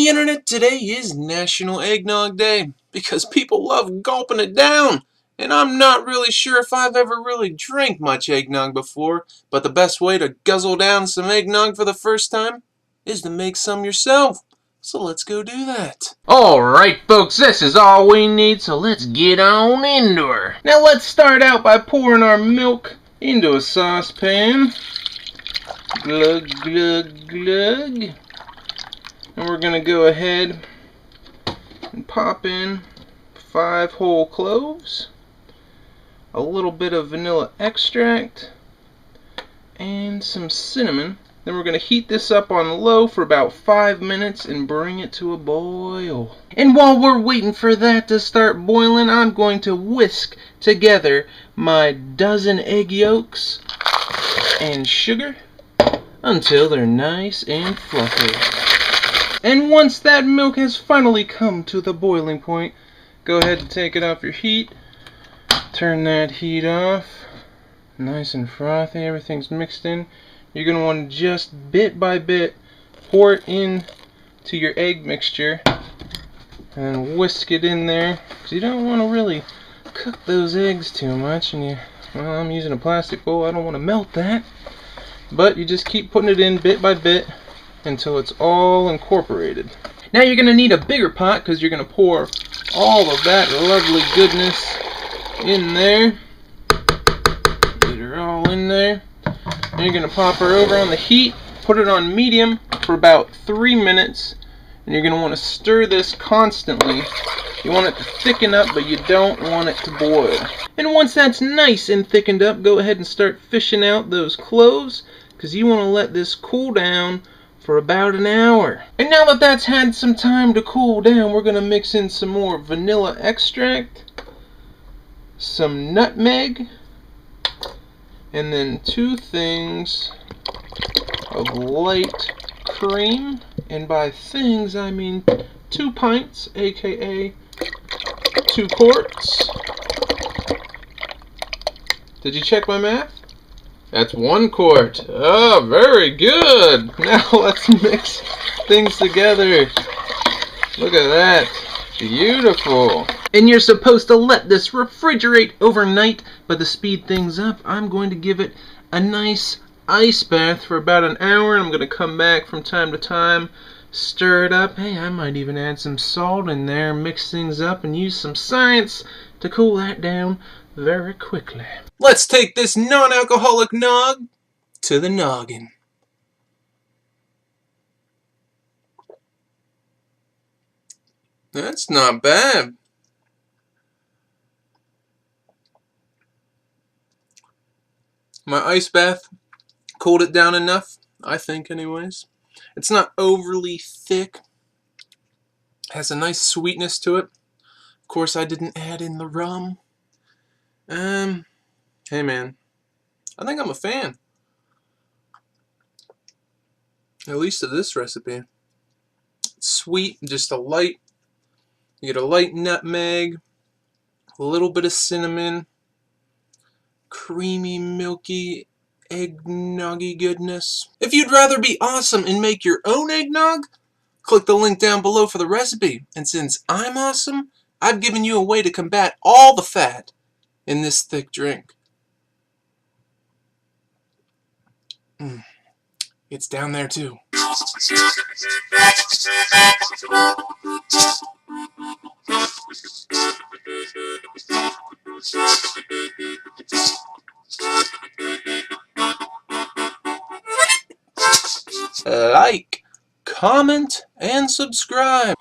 the internet, today is National Eggnog Day because people love gulping it down. And I'm not really sure if I've ever really drank much eggnog before, but the best way to guzzle down some eggnog for the first time is to make some yourself. So let's go do that. Alright folks, this is all we need, so let's get on into her. Now let's start out by pouring our milk into a saucepan. Glug, glug, glug. And we're going to go ahead and pop in 5 whole cloves, a little bit of vanilla extract, and some cinnamon. Then we're going to heat this up on low for about 5 minutes and bring it to a boil. And while we're waiting for that to start boiling, I'm going to whisk together my dozen egg yolks and sugar until they're nice and fluffy. And once that milk has finally come to the boiling point, go ahead and take it off your heat. Turn that heat off. Nice and frothy, everything's mixed in. You're going to want to just bit by bit pour it in to your egg mixture and whisk it in there, because you don't want to really cook those eggs too much. And well, I'm using a plastic bowl, I don't want to melt that. But you just keep putting it in bit by bit until it's all incorporated. Now you're going to need a bigger pot because you're going to pour all of that lovely goodness in there. Get her all in there. And you're going to pop her over on the heat, put it on medium for about 3 minutes, and you're going to want to stir this constantly. You want it to thicken up, but you don't want it to boil. And once that's nice and thickened up, go ahead and start fishing out those cloves, because you want to let this cool down for about an hour. And now that that's had some time to cool down, we're going to mix in some more vanilla extract, some nutmeg, and then 2 things of light cream. And by things, I mean 2 pints, aka 2 quarts. Did you check my math? That's 1 quart. Oh, very good. Now let's mix things together. Look at that. Beautiful. And you're supposed to let this refrigerate overnight, but to speed things up, I'm going to give it a nice ice bath for about an hour. I'm going to come back from time to time, stir it up. Hey, I might even add some salt in there, mix things up, and use some science to cool that down very quickly. Let's take this non-alcoholic nog to the noggin. That's not bad. My ice bath cooled it down enough, I think anyways. It's not overly thick. Has a nice sweetness to it. Of course, I didn't add in the rum. Hey man, I think I'm a fan. At least of this recipe. It's sweet, just a light. You get a light nutmeg, a little bit of cinnamon, creamy, milky, eggnoggy goodness. If you'd rather be awesome and make your own eggnog, click the link down below for the recipe. And since I'm awesome, I've given you a way to combat all the fat in this thick drink. It's down there too. Like, comment, and subscribe.